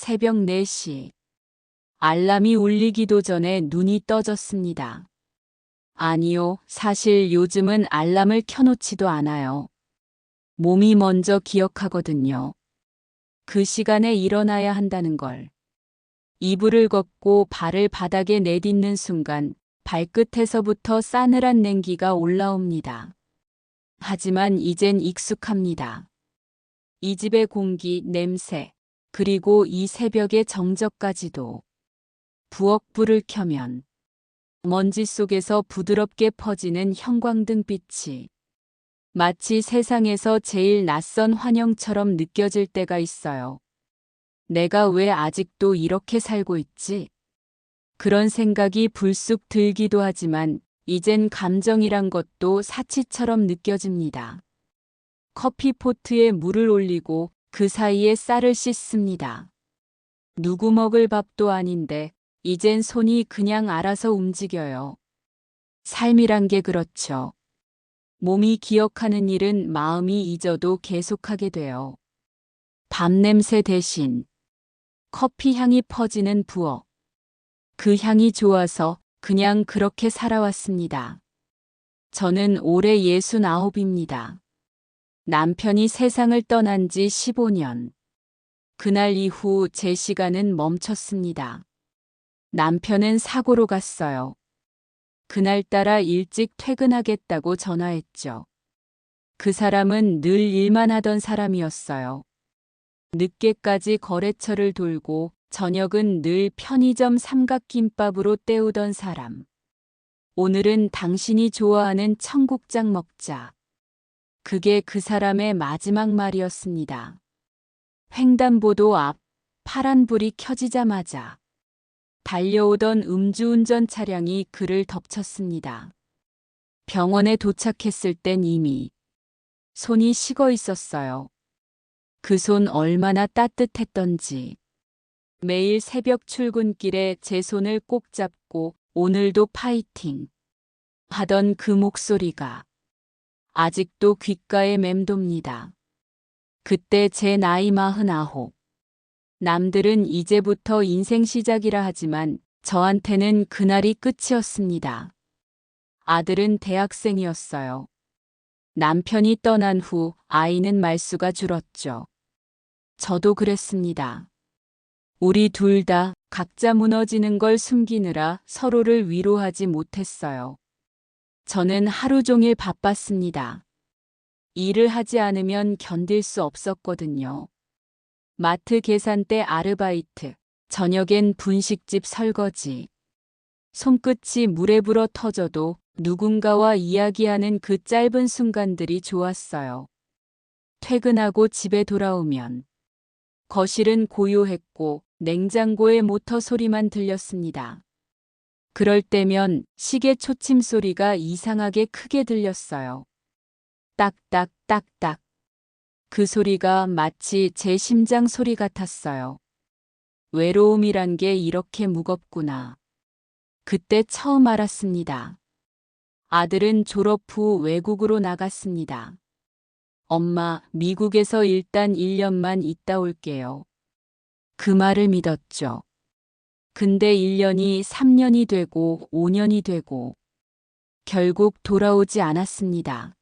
새벽 4시. 알람이 울리기도 전에 눈이 떠졌습니다. 아니요, 사실 요즘은 알람을 켜놓지도 않아요. 몸이 먼저 기억하거든요. 그 시간에 일어나야 한다는 걸. 이불을 걷고 발을 바닥에 내딛는 순간 발끝에서부터 싸늘한 냉기가 올라옵니다. 하지만 이젠 익숙합니다. 이 집의 공기, 냄새, 그리고 이 새벽의 정적까지도. 부엌 불을 켜면 먼지 속에서 부드럽게 퍼지는 형광등빛이 마치 세상에서 제일 낯선 환영처럼 느껴질 때가 있어요. 내가 왜 아직도 이렇게 살고 있지? 그런 생각이 불쑥 들기도 하지만 이젠 감정이란 것도 사치처럼 느껴집니다. 커피포트에 물을 올리고 그 사이에 쌀을 씻습니다. 누구 먹을 밥도 아닌데 이젠 손이 그냥 알아서 움직여요. 삶이란 게 그렇죠. 몸이 기억하는 일은 마음이 잊어도 계속하게 돼요. 밥 냄새 대신 커피 향이 퍼지는 부엌. 그 향이 좋아서 그냥 그렇게 살아왔습니다. 저는 올해 69입니다. 남편이 세상을 떠난 지 15년. 그날 이후 제 시간은 멈췄습니다. 남편은 사고로 갔어요. 그날따라 일찍 퇴근하겠다고 전화했죠. 그 사람은 늘 일만 하던 사람이었어요. 늦게까지 거래처를 돌고 저녁은 늘 편의점 삼각김밥으로 때우던 사람. 오늘은 당신이 좋아하는 청국장 먹자. 그게 그 사람의 마지막 말이었습니다. 횡단보도 앞 파란불이 켜지자마자 달려오던 음주운전 차량이 그를 덮쳤습니다. 병원에 도착했을 땐 이미 손이 식어 있었어요. 그 손 얼마나 따뜻했던지. 매일 새벽 출근길에 제 손을 꼭 잡고 오늘도 파이팅 하던 그 목소리가 아직도 귓가에 맴돕니다. 그때 제 나이 49. 남들은 이제부터 인생 시작이라 하지만 저한테는 그날이 끝이었습니다. 아들은 대학생이었어요. 남편이 떠난 후 아이는 말수가 줄었죠. 저도 그랬습니다. 우리 둘 다 각자 무너지는 걸 숨기느라 서로를 위로하지 못했어요. 저는 하루 종일 바빴습니다. 일을 하지 않으면 견딜 수 없었거든요. 마트 계산대 아르바이트, 저녁엔 분식집 설거지. 손끝이 물에 불어 터져도 누군가와 이야기하는 그 짧은 순간들이 좋았어요. 퇴근하고 집에 돌아오면 거실은 고요했고 냉장고의 모터 소리만 들렸습니다. 그럴 때면 시계 초침 소리가 이상하게 크게 들렸어요. 딱딱 딱딱. 그 소리가 마치 제 심장 소리 같았어요. 외로움이란 게 이렇게 무겁구나. 그때 처음 알았습니다. 아들은 졸업 후 외국으로 나갔습니다. 엄마, 미국에서 일단 1년만 있다 올게요. 그 말을 믿었죠. 근데 1년이 3년이 되고 5년이 되고 결국 돌아오지 않았습니다.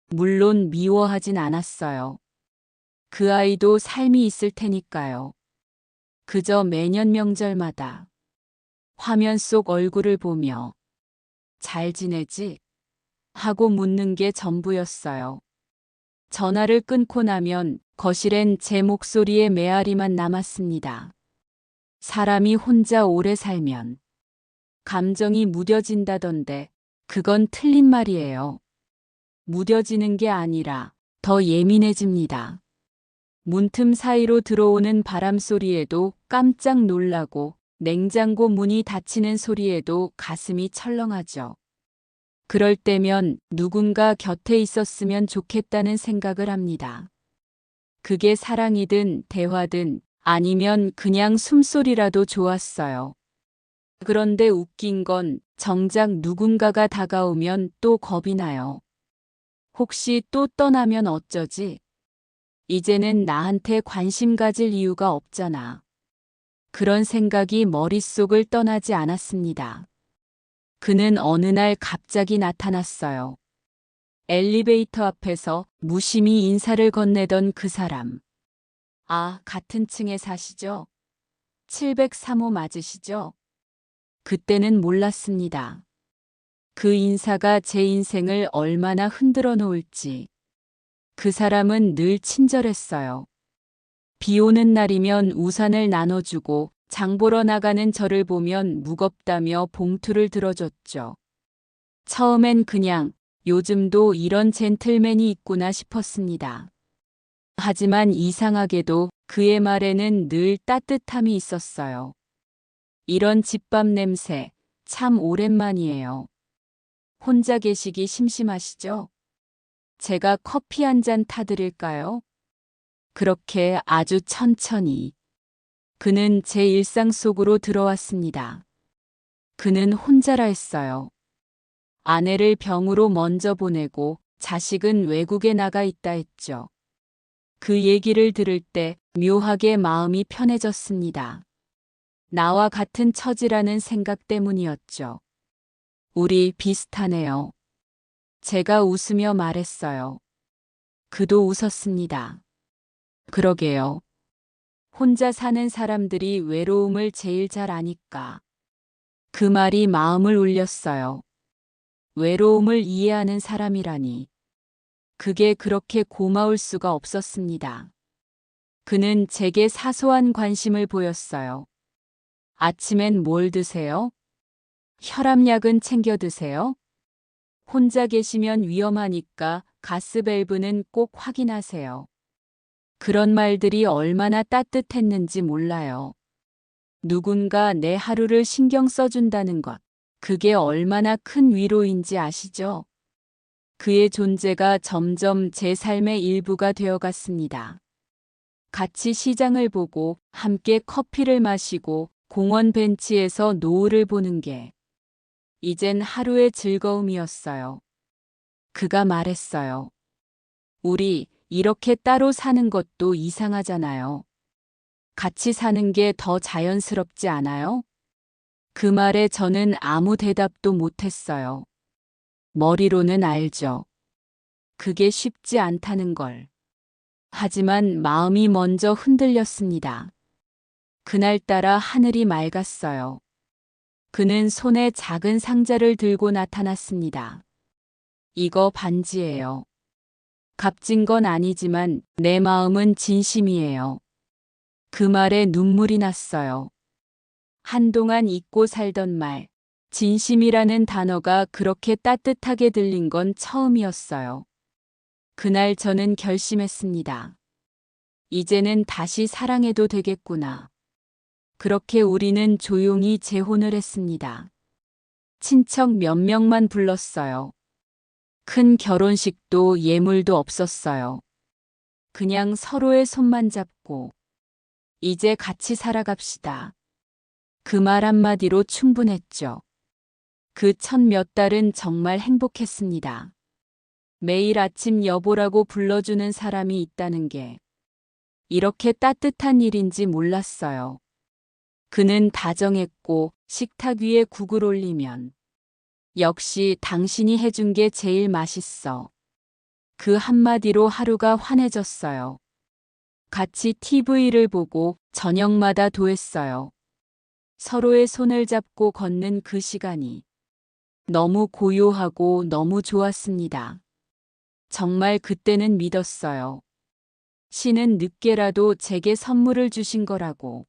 물론 미워하진 않았어요. 그 아이도 삶이 있을 테니까요. 그저 매년 명절마다 화면 속 얼굴을 보며 잘 지내지? 하고 묻는 게 전부였어요. 전화를 끊고 나면 거실엔 제 목소리의 메아리만 남았습니다. 사람이 혼자 오래 살면 감정이 무뎌진다던데 그건 틀린 말이에요. 무뎌지는 게 아니라 더 예민해집니다. 문틈 사이로 들어오는 바람 소리에도 깜짝 놀라고 냉장고 문이 닫히는 소리에도 가슴이 철렁하죠. 그럴 때면 누군가 곁에 있었으면 좋겠다는 생각을 합니다. 그게 사랑이든 대화든 아니면 그냥 숨소리라도 좋았어요. 그런데 웃긴 건 정작 누군가가 다가오면 또 겁이 나요. 혹시 또 떠나면 어쩌지? 이제는 나한테 관심 가질 이유가 없잖아. 그런 생각이 머릿속을 떠나지 않았습니다. 그는 어느 날 갑자기 나타났어요. 엘리베이터 앞에서 무심히 인사를 건네던 그 사람. 아, 같은 층에 사시죠? 703호 맞으시죠? 그때는 몰랐습니다. 그 인사가 제 인생을 얼마나 흔들어 놓을지. 그 사람은 늘 친절했어요. 비 오는 날이면 우산을 나눠주고 장 보러 나가는 저를 보면 무겁다며 봉투를 들어줬죠. 처음엔 그냥 요즘도 이런 젠틀맨이 있구나 싶었습니다. 하지만 이상하게도 그의 말에는 늘 따뜻함이 있었어요. 이런 집밥 냄새 참 오랜만이에요. 혼자 계시기 심심하시죠? 제가 커피 한 잔 타드릴까요? 그렇게 아주 천천히 그는 제 일상 속으로 들어왔습니다. 그는 혼자라 했어요. 아내를 병으로 먼저 보내고 자식은 외국에 나가 있다 했죠. 그 얘기를 들을 때 묘하게 마음이 편해졌습니다. 나와 같은 처지라는 생각 때문이었죠. 우리 비슷하네요. 제가 웃으며 말했어요. 그도 웃었습니다. 그러게요. 혼자 사는 사람들이 외로움을 제일 잘 아니까. 그 말이 마음을 울렸어요. 외로움을 이해하는 사람이라니. 그게 그렇게 고마울 수가 없었습니다. 그는 제게 사소한 관심을 보였어요. 아침엔 뭘 드세요? 혈압약은 챙겨 드세요? 혼자 계시면 위험하니까 가스밸브는 꼭 확인하세요. 그런 말들이 얼마나 따뜻했는지 몰라요. 누군가 내 하루를 신경 써준다는 것, 그게 얼마나 큰 위로인지 아시죠? 그의 존재가 점점 제 삶의 일부가 되어갔습니다. 같이 시장을 보고 함께 커피를 마시고 공원 벤치에서 노을을 보는 게 이젠 하루의 즐거움이었어요. 그가 말했어요. 우리 이렇게 따로 사는 것도 이상하잖아요. 같이 사는 게 더 자연스럽지 않아요? 그 말에 저는 아무 대답도 못했어요. 머리로는 알죠. 그게 쉽지 않다는 걸. 하지만 마음이 먼저 흔들렸습니다. 그날따라 하늘이 맑았어요. 그는 손에 작은 상자를 들고 나타났습니다. 이거 반지예요. 값진 건 아니지만 내 마음은 진심이에요. 그 말에 눈물이 났어요. 한동안 잊고 살던 말, 진심이라는 단어가 그렇게 따뜻하게 들린 건 처음이었어요. 그날 저는 결심했습니다. 이제는 다시 사랑해도 되겠구나. 그렇게 우리는 조용히 재혼을 했습니다. 친척 몇 명만 불렀어요. 큰 결혼식도 예물도 없었어요. 그냥 서로의 손만 잡고 이제 같이 살아갑시다. 그 말 한마디로 충분했죠. 그 첫 몇 달은 정말 행복했습니다. 매일 아침 여보라고 불러주는 사람이 있다는 게 이렇게 따뜻한 일인지 몰랐어요. 그는 다정했고 식탁 위에 국을 올리면 역시 당신이 해준 게 제일 맛있어. 그 한마디로 하루가 환해졌어요. 같이 TV를 보고 저녁마다 도했어요. 서로의 손을 잡고 걷는 그 시간이 너무 고요하고 너무 좋았습니다. 정말 그때는 믿었어요. 신은 늦게라도 제게 선물을 주신 거라고.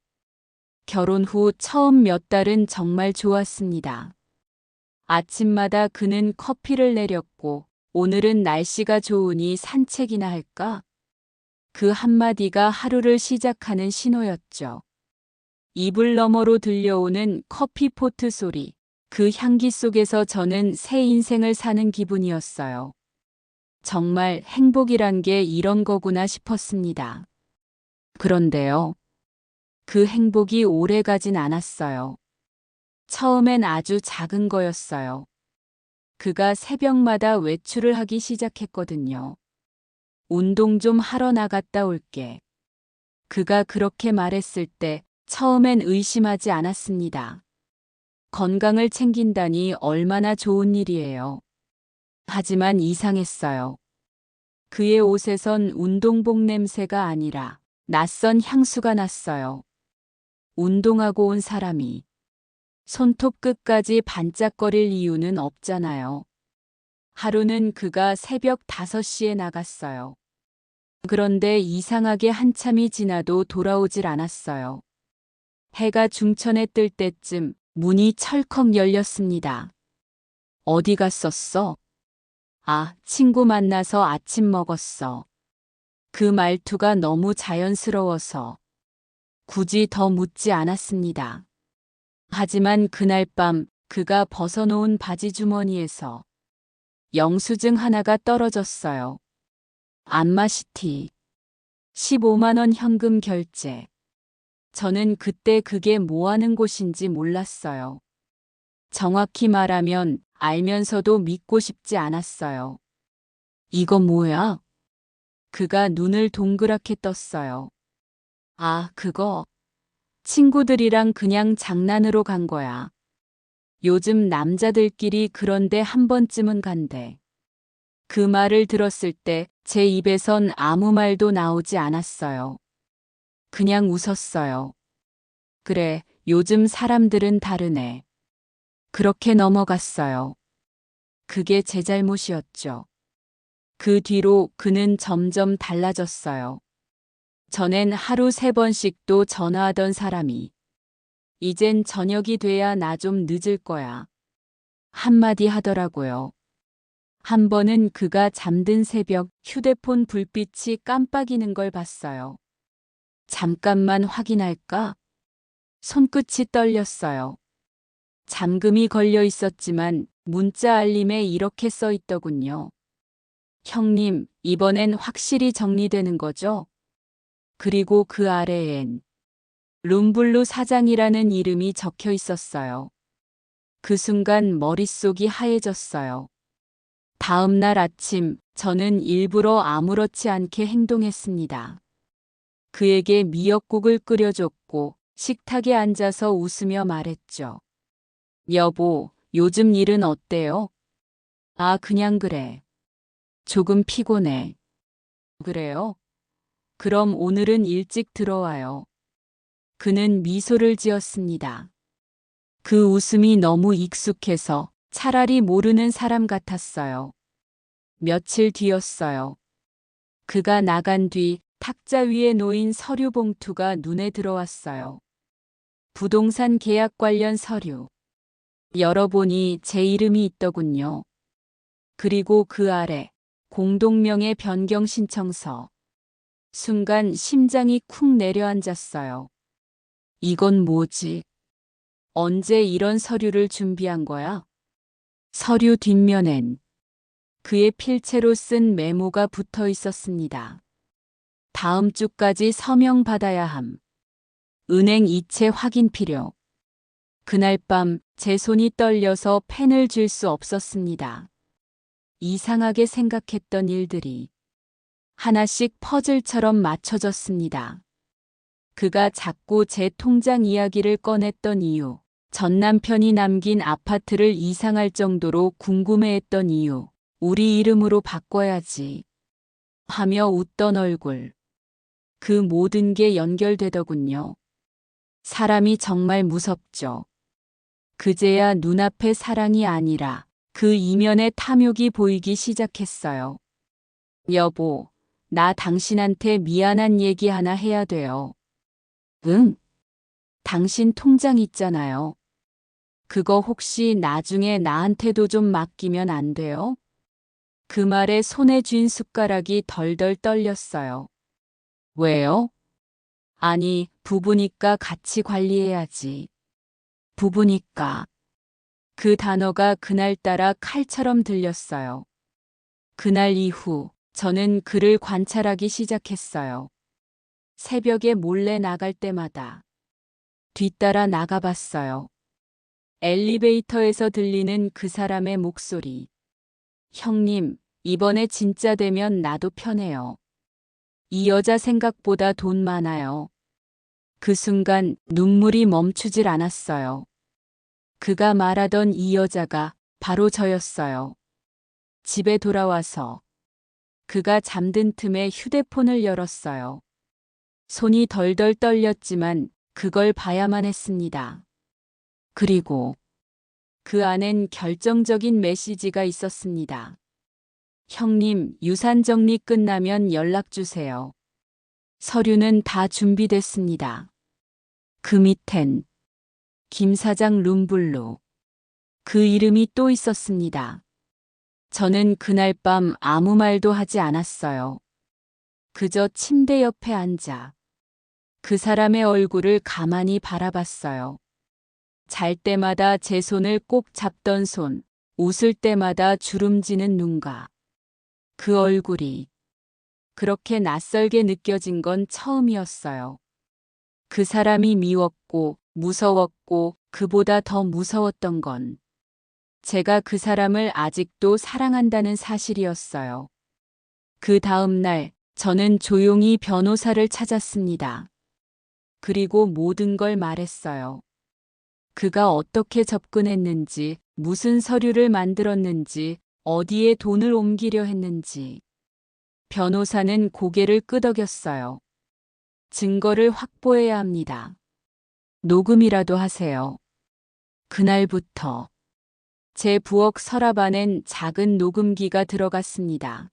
결혼 후 처음 몇 달은 정말 좋았습니다. 아침마다 그는 커피를 내렸고 오늘은 날씨가 좋으니 산책이나 할까? 그 한마디가 하루를 시작하는 신호였죠. 이불 너머로 들려오는 커피포트 소리, 그 향기 속에서 저는 새 인생을 사는 기분이었어요. 정말 행복이란 게 이런 거구나 싶었습니다. 그런데요. 그 행복이 오래 가진 않았어요. 처음엔 아주 작은 거였어요. 그가 새벽마다 외출을 하기 시작했거든요. 운동 좀 하러 나갔다 올게. 그가 그렇게 말했을 때 처음엔 의심하지 않았습니다. 건강을 챙긴다니 얼마나 좋은 일이에요. 하지만 이상했어요. 그의 옷에선 운동복 냄새가 아니라 낯선 향수가 났어요. 운동하고 온 사람이 손톱 끝까지 반짝거릴 이유는 없잖아요. 하루는 그가 새벽 5시에 나갔어요. 그런데 이상하게 한참이 지나도 돌아오질 않았어요. 해가 중천에 뜰 때쯤 문이 철컥 열렸습니다. 어디 갔었어? 아, 친구 만나서 아침 먹었어. 그 말투가 너무 자연스러워서 굳이 더 묻지 않았습니다. 하지만 그날 밤 그가 벗어놓은 바지 주머니에서 영수증 하나가 떨어졌어요. 안마시티. 15만 원 현금 결제. 저는 그때 그게 뭐 하는 곳인지 몰랐어요. 정확히 말하면 알면서도 믿고 싶지 않았어요. 이거 뭐야? 그가 눈을 동그랗게 떴어요. 아, 그거. 친구들이랑 그냥 장난으로 간 거야. 요즘 남자들끼리 그런데 한 번쯤은 간대. 그 말을 들었을 때 제 입에선 아무 말도 나오지 않았어요. 그냥 웃었어요. 그래, 요즘 사람들은 다르네. 그렇게 넘어갔어요. 그게 제 잘못이었죠. 그 뒤로 그는 점점 달라졌어요. 전엔 하루 3번씩도 전화하던 사람이 이젠 저녁이 돼야 나 좀 늦을 거야. 한마디 하더라고요. 한 번은 그가 잠든 새벽 휴대폰 불빛이 깜빡이는 걸 봤어요. 잠깐만 확인할까? 손끝이 떨렸어요. 잠금이 걸려 있었지만 문자 알림에 이렇게 써 있더군요. 형님, 이번엔 확실히 정리되는 거죠? 그리고 그 아래엔 룸블루 사장이라는 이름이 적혀 있었어요. 그 순간 머릿속이 하얘졌어요. 다음 날 아침, 저는 일부러 아무렇지 않게 행동했습니다. 그에게 미역국을 끓여줬고 식탁에 앉아서 웃으며 말했죠. 여보, 요즘 일은 어때요? 아, 그냥 그래. 조금 피곤해. 그래요? 그럼 오늘은 일찍 들어와요. 그는 미소를 지었습니다. 그 웃음이 너무 익숙해서 차라리 모르는 사람 같았어요. 며칠 뒤였어요. 그가 나간 뒤 탁자 위에 놓인 서류 봉투가 눈에 들어왔어요. 부동산 계약 관련 서류. 열어보니 제 이름이 있더군요. 그리고 그 아래 공동명의 변경 신청서. 순간 심장이 쿵 내려앉았어요. 이건 뭐지? 언제 이런 서류를 준비한 거야? 서류 뒷면엔 그의 필체로 쓴 메모가 붙어 있었습니다. 다음 주까지 서명 받아야 함. 은행 이체 확인 필요. 그날 밤 제 손이 떨려서 펜을 쥘 수 없었습니다. 이상하게 생각했던 일들이 하나씩 퍼즐처럼 맞춰졌습니다. 그가 자꾸 제 통장 이야기를 꺼냈던 이유, 전 남편이 남긴 아파트를 이상할 정도로 궁금해했던 이유, 우리 이름으로 바꿔야지 하며 웃던 얼굴. 그 모든 게 연결되더군요. 사람이 정말 무섭죠. 그제야 눈앞의 사랑이 아니라 그 이면의 탐욕이 보이기 시작했어요. 여보, 나 당신한테 미안한 얘기 하나 해야 돼요. 응? 당신 통장 있잖아요. 그거 혹시 나중에 나한테도 좀 맡기면 안 돼요? 그 말에 손에 쥔 숟가락이 덜덜 떨렸어요. 왜요? 아니, 부부니까 같이 관리해야지. 부부니까. 그 단어가 그날따라 칼처럼 들렸어요. 그날 이후 저는 그를 관찰하기 시작했어요. 새벽에 몰래 나갈 때마다 뒤따라 나가봤어요. 엘리베이터에서 들리는 그 사람의 목소리. 형님, 이번에 진짜 되면 나도 편해요. 이 여자 생각보다 돈 많아요. 그 순간 눈물이 멈추질 않았어요. 그가 말하던 이 여자가 바로 저였어요. 집에 돌아와서 그가 잠든 틈에 휴대폰을 열었어요. 손이 덜덜 떨렸지만 그걸 봐야만 했습니다. 그리고 그 안엔 결정적인 메시지가 있었습니다. 형님, 유산 정리 끝나면 연락 주세요. 서류는 다 준비됐습니다. 그 밑엔 김 사장 룸블루. 그 이름이 또 있었습니다. 저는 그날 밤 아무 말도 하지 않았어요. 그저 침대 옆에 앉아 그 사람의 얼굴을 가만히 바라봤어요. 잘 때마다 제 손을 꼭 잡던 손, 웃을 때마다 주름지는 눈과 그 얼굴이 그렇게 낯설게 느껴진 건 처음이었어요. 그 사람이 미웠고 무서웠고 그보다 더 무서웠던 건 제가 그 사람을 아직도 사랑한다는 사실이었어요. 그 다음 날 저는 조용히 변호사를 찾았습니다. 그리고 모든 걸 말했어요. 그가 어떻게 접근했는지, 무슨 서류를 만들었는지, 어디에 돈을 옮기려 했는지. 변호사는 고개를 끄덕였어요. 증거를 확보해야 합니다. 녹음이라도 하세요. 그날부터 제 부엌 서랍 안엔 작은 녹음기가 들어갔습니다.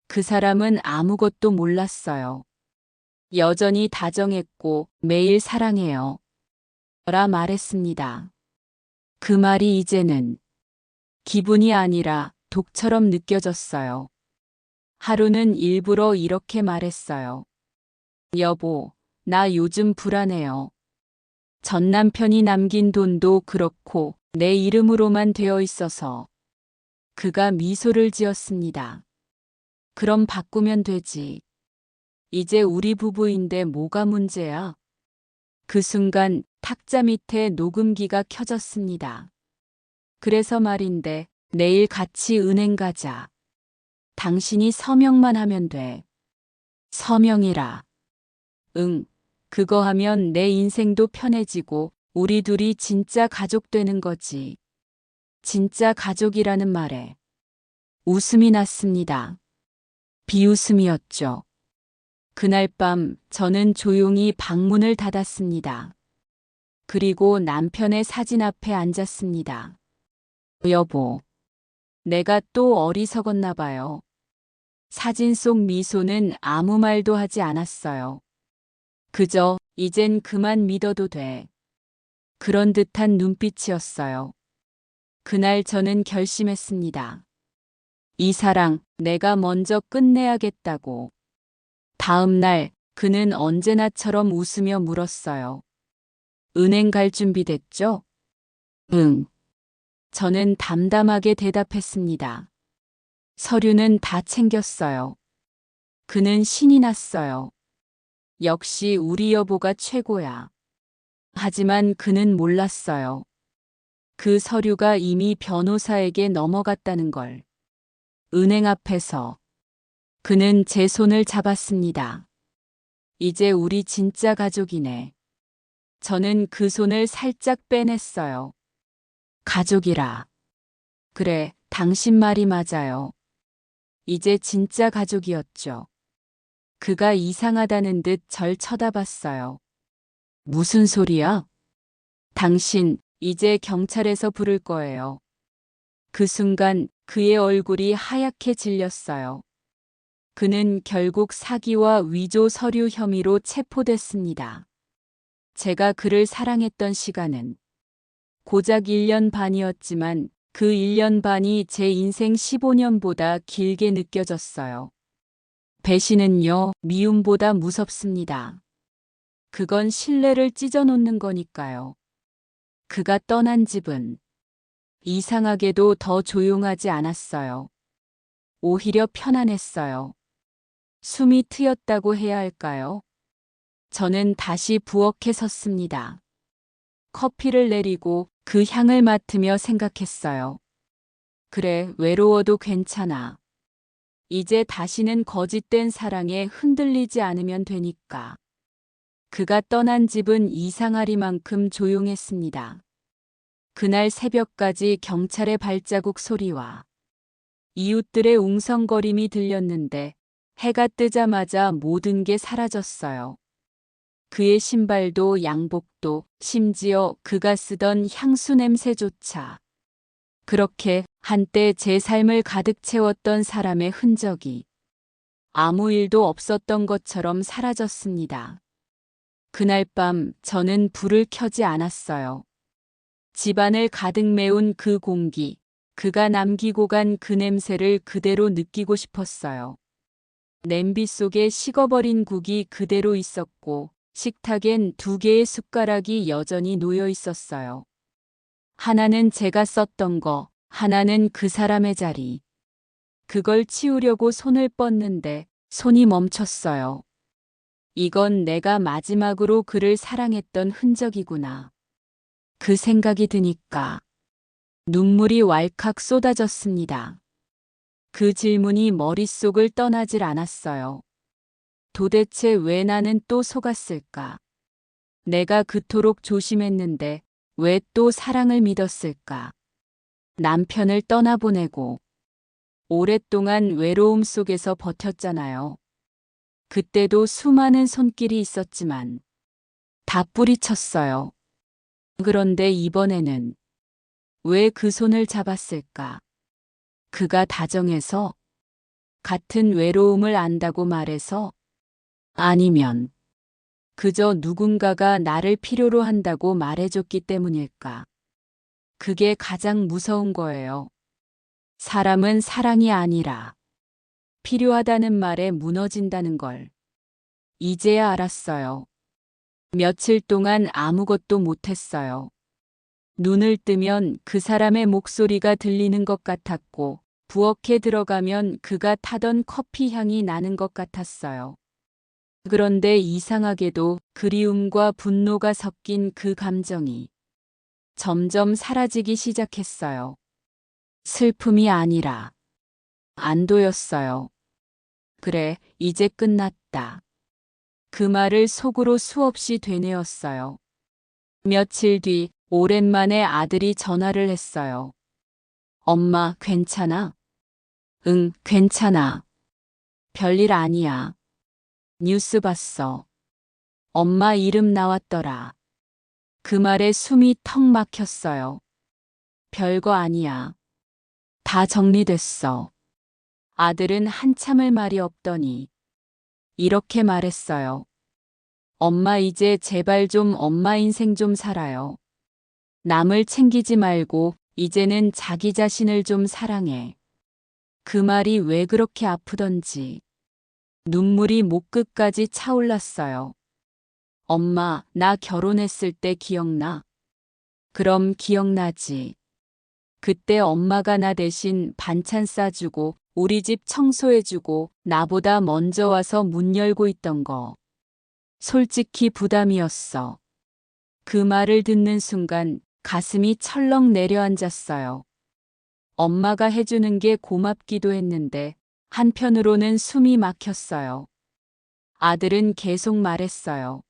그 사람은 아무것도 몰랐어요. 여전히 다정했고 매일 사랑해요. 라 말했습니다. 그 말이 이제는 기분이 아니라 독처럼 느껴졌어요. 하루는 일부러 이렇게 말했어요. 여보, 나 요즘 불안해요. 전 남편이 남긴 돈도 그렇고 내 이름으로만 되어 있어서. 그가 미소를 지었습니다. 그럼 바꾸면 되지. 이제 우리 부부인데 뭐가 문제야? 그 순간 탁자 밑에 녹음기가 켜졌습니다. 그래서 말인데 내일 같이 은행 가자. 당신이 서명만 하면 돼. 서명이라. 응. 그거 하면 내 인생도 편해지고 우리 둘이 진짜 가족 되는 거지. 진짜 가족이라는 말에 웃음이 났습니다. 비웃음이었죠. 그날 밤 저는 조용히 방문을 닫았습니다. 그리고 남편의 사진 앞에 앉았습니다. 여보, 내가 또 어리석었나 봐요. 사진 속 미소는 아무 말도 하지 않았어요. 그저 이젠 그만 믿어도 돼. 그런 듯한 눈빛이었어요. 그날 저는 결심했습니다. 이 사랑 내가 먼저 끝내야겠다고. 다음 날 그는 언제나처럼 웃으며 물었어요. 은행 갈 준비 됐죠? 응. 저는 담담하게 대답했습니다. 서류는 다 챙겼어요. 그는 신이 났어요. 역시 우리 여보가 최고야. 하지만 그는 몰랐어요. 그 서류가 이미 변호사에게 넘어갔다는 걸. 은행 앞에서 그는 제 손을 잡았습니다. 이제 우리 진짜 가족이네. 저는 그 손을 살짝 빼냈어요. 가족이라. 그래, 당신 말이 맞아요. 이제 진짜 가족이었죠. 그가 이상하다는 듯 절 쳐다봤어요. 무슨 소리야? 당신, 이제 경찰에서 부를 거예요. 그 순간 그의 얼굴이 하얗게 질렸어요. 그는 결국 사기와 위조 서류 혐의로 체포됐습니다. 제가 그를 사랑했던 시간은 고작 1년 반이었지만 그 1년 반이 제 인생 15년보다 길게 느껴졌어요. 배신은요, 미움보다 무섭습니다. 그건 신뢰를 찢어놓는 거니까요. 그가 떠난 집은 이상하게도 더 조용하지 않았어요. 오히려 편안했어요. 숨이 트였다고 해야 할까요? 저는 다시 부엌에 섰습니다. 커피를 내리고 그 향을 맡으며 생각했어요. 그래, 외로워도 괜찮아. 이제 다시는 거짓된 사랑에 흔들리지 않으면 되니까. 그가 떠난 집은 이상하리만큼 조용했습니다. 그날 새벽까지 경찰의 발자국 소리와 이웃들의 웅성거림이 들렸는데 해가 뜨자마자 모든 게 사라졌어요. 그의 신발도 양복도 심지어 그가 쓰던 향수 냄새조차. 그렇게 한때 제 삶을 가득 채웠던 사람의 흔적이 아무 일도 없었던 것처럼 사라졌습니다. 그날 밤 저는 불을 켜지 않았어요. 집안을 가득 메운 그 공기, 그가 남기고 간 그 냄새를 그대로 느끼고 싶었어요. 냄비 속에 식어버린 국이 그대로 있었고 식탁엔 2개의 숟가락이 여전히 놓여 있었어요. 하나는 제가 썼던 거, 하나는 그 사람의 자리. 그걸 치우려고 손을 뻗는데 손이 멈췄어요. 이건 내가 마지막으로 그를 사랑했던 흔적이구나. 그 생각이 드니까 눈물이 왈칵 쏟아졌습니다. 그 질문이 머릿속을 떠나질 않았어요. 도대체 왜 나는 또 속았을까? 내가 그토록 조심했는데 왜 또 사랑을 믿었을까? 남편을 떠나보내고 오랫동안 외로움 속에서 버텼잖아요. 그때도 수많은 손길이 있었지만 다 뿌리쳤어요. 그런데 이번에는 왜 그 손을 잡았을까? 그가 다정해서? 같은 외로움을 안다고 말해서? 아니면 그저 누군가가 나를 필요로 한다고 말해줬기 때문일까? 그게 가장 무서운 거예요. 사람은 사랑이 아니라 필요하다는 말에 무너진다는 걸 이제야 알았어요. 며칠 동안 아무것도 못했어요. 눈을 뜨면 그 사람의 목소리가 들리는 것 같았고, 부엌에 들어가면 그가 타던 커피 향이 나는 것 같았어요. 그런데 이상하게도 그리움과 분노가 섞인 그 감정이 점점 사라지기 시작했어요. 슬픔이 아니라 안도였어요. 그래, 이제 끝났다. 그 말을 속으로 수없이 되뇌었어요. 며칠 뒤 오랜만에 아들이 전화를 했어요. 엄마, 괜찮아? 응, 괜찮아. 별일 아니야. 뉴스 봤어. 엄마 이름 나왔더라. 그 말에 숨이 턱 막혔어요. 별거 아니야. 다 정리됐어. 아들은 한참을 말이 없더니 이렇게 말했어요. 엄마 이제 제발 좀 엄마 인생 좀 살아요. 남을 챙기지 말고 이제는 자기 자신을 좀 사랑해. 그 말이 왜 그렇게 아프던지 눈물이 목끝까지 차올랐어요. 엄마, 나 결혼했을 때 기억나? 그럼 기억나지. 그때 엄마가 나 대신 반찬 싸주고 우리 집 청소해주고 나보다 먼저 와서 문 열고 있던 거. 솔직히 부담이었어. 그 말을 듣는 순간 가슴이 철렁 내려앉았어요. 엄마가 해주는 게 고맙기도 했는데 한편으로는 숨이 막혔어요. 아들은 계속 말했어요.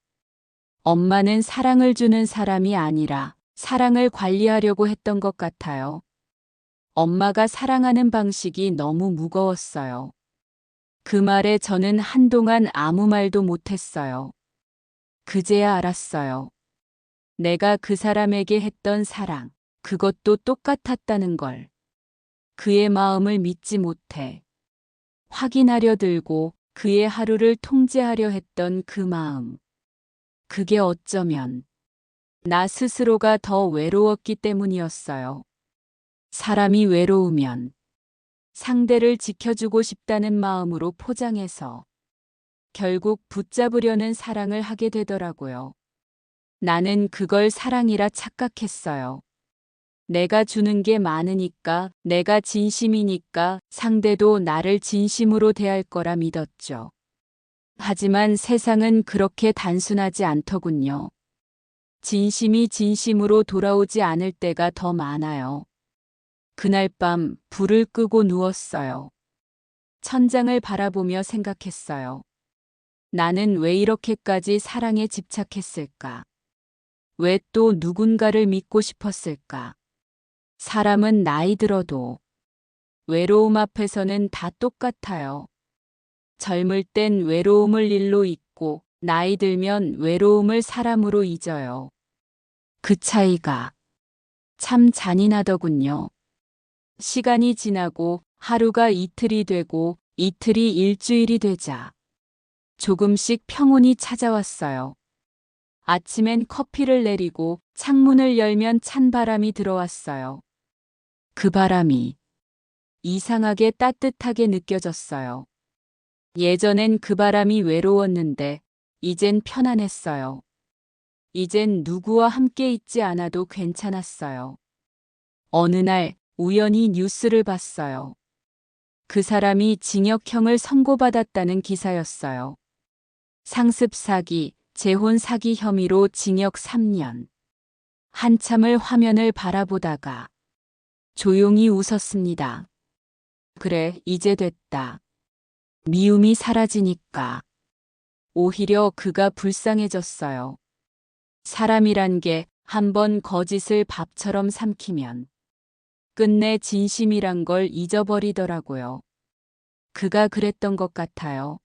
엄마는 사랑을 주는 사람이 아니라 사랑을 관리하려고 했던 것 같아요. 엄마가 사랑하는 방식이 너무 무거웠어요. 그 말에 저는 한동안 아무 말도 못했어요. 그제야 알았어요. 내가 그 사람에게 했던 사랑, 그것도 똑같았다는 걸. 그의 마음을 믿지 못해. 확인하려 들고 그의 하루를 통제하려 했던 그 마음. 그게 어쩌면 나 스스로가 더 외로웠기 때문이었어요. 사람이 외로우면 상대를 지켜주고 싶다는 마음으로 포장해서 결국 붙잡으려는 사랑을 하게 되더라고요. 나는 그걸 사랑이라 착각했어요. 내가 주는 게 많으니까, 내가 진심이니까 상대도 나를 진심으로 대할 거라 믿었죠. 하지만 세상은 그렇게 단순하지 않더군요. 진심이 진심으로 돌아오지 않을 때가 더 많아요. 그날 밤 불을 끄고 누웠어요. 천장을 바라보며 생각했어요. 나는 왜 이렇게까지 사랑에 집착했을까? 왜 또 누군가를 믿고 싶었을까? 사람은 나이 들어도 외로움 앞에서는 다 똑같아요. 젊을 땐 외로움을 일로 잊고 나이 들면 외로움을 사람으로 잊어요. 그 차이가 참 잔인하더군요. 시간이 지나고 하루가 이틀이 되고 이틀이 일주일이 되자 조금씩 평온이 찾아왔어요. 아침엔 커피를 내리고 창문을 열면 찬바람이 들어왔어요. 그 바람이 이상하게 따뜻하게 느껴졌어요. 예전엔 그 바람이 외로웠는데 이젠 편안했어요. 이젠 누구와 함께 있지 않아도 괜찮았어요. 어느 날 우연히 뉴스를 봤어요. 그 사람이 징역형을 선고받았다는 기사였어요. 상습 사기, 재혼 사기 혐의로 징역 3년. 한참을 화면을 바라보다가 조용히 웃었습니다. 그래, 이제 됐다. 미움이 사라지니까. 오히려 그가 불쌍해졌어요. 사람이란 게 한번 거짓을 밥처럼 삼키면 끝내 진심이란 걸 잊어버리더라고요. 그가 그랬던 것 같아요.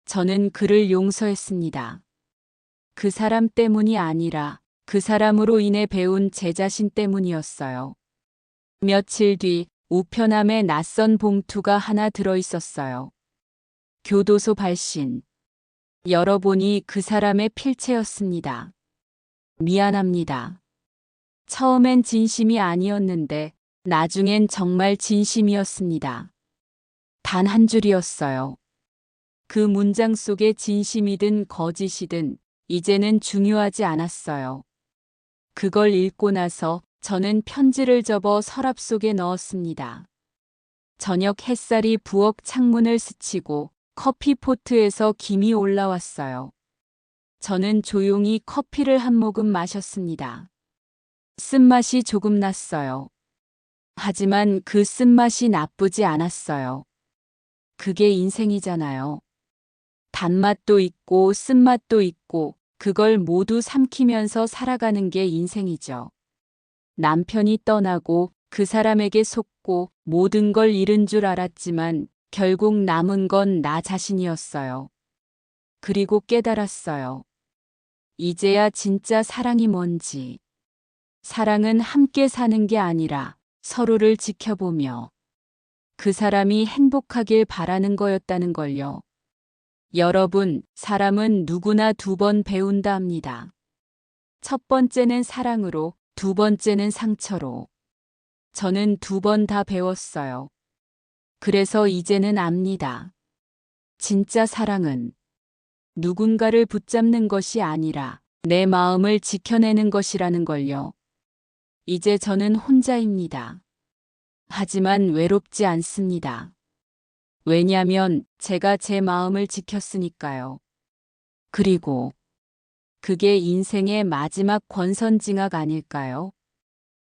저는 그를 용서했습니다. 그 사람 때문이 아니라 그 사람으로 인해 배운 제 자신 때문이었어요. 며칠 뒤 우편함에 낯선 봉투가 하나 들어 있었어요. 교도소 발신. 열어보니 그 사람의 필체였습니다. 미안합니다. 처음엔 진심이 아니었는데 나중엔 정말 진심이었습니다. 단 한 줄이었어요. 그 문장 속에 진심이든 거짓이든 이제는 중요하지 않았어요. 그걸 읽고 나서 저는 편지를 접어 서랍 속에 넣었습니다. 저녁 햇살이 부엌 창문을 스치고 커피포트에서 김이 올라왔어요. 저는 조용히 커피를 한 모금 마셨습니다. 쓴맛이 조금 났어요. 하지만 그 쓴맛이 나쁘지 않았어요. 그게 인생이잖아요. 단맛도 있고 쓴맛도 있고 그걸 모두 삼키면서 살아가는 게 인생이죠. 남편이 떠나고 그 사람에게 속고 모든 걸 잃은 줄 알았지만 결국 남은 건 나 자신이었어요. 그리고 깨달았어요. 이제야 진짜 사랑이 뭔지. 사랑은 함께 사는 게 아니라 서로를 지켜보며 그 사람이 행복하길 바라는 거였다는 걸요. 여러분, 사람은 누구나 2번 배운다 합니다. 첫 번째는 사랑으로, 두 번째는 상처로. 저는 2번 다 배웠어요. 그래서 이제는 압니다. 진짜 사랑은 누군가를 붙잡는 것이 아니라 내 마음을 지켜내는 것이라는 걸요. 이제 저는 혼자입니다. 하지만 외롭지 않습니다. 왜냐면 제가 제 마음을 지켰으니까요. 그리고 그게 인생의 마지막 권선징악 아닐까요?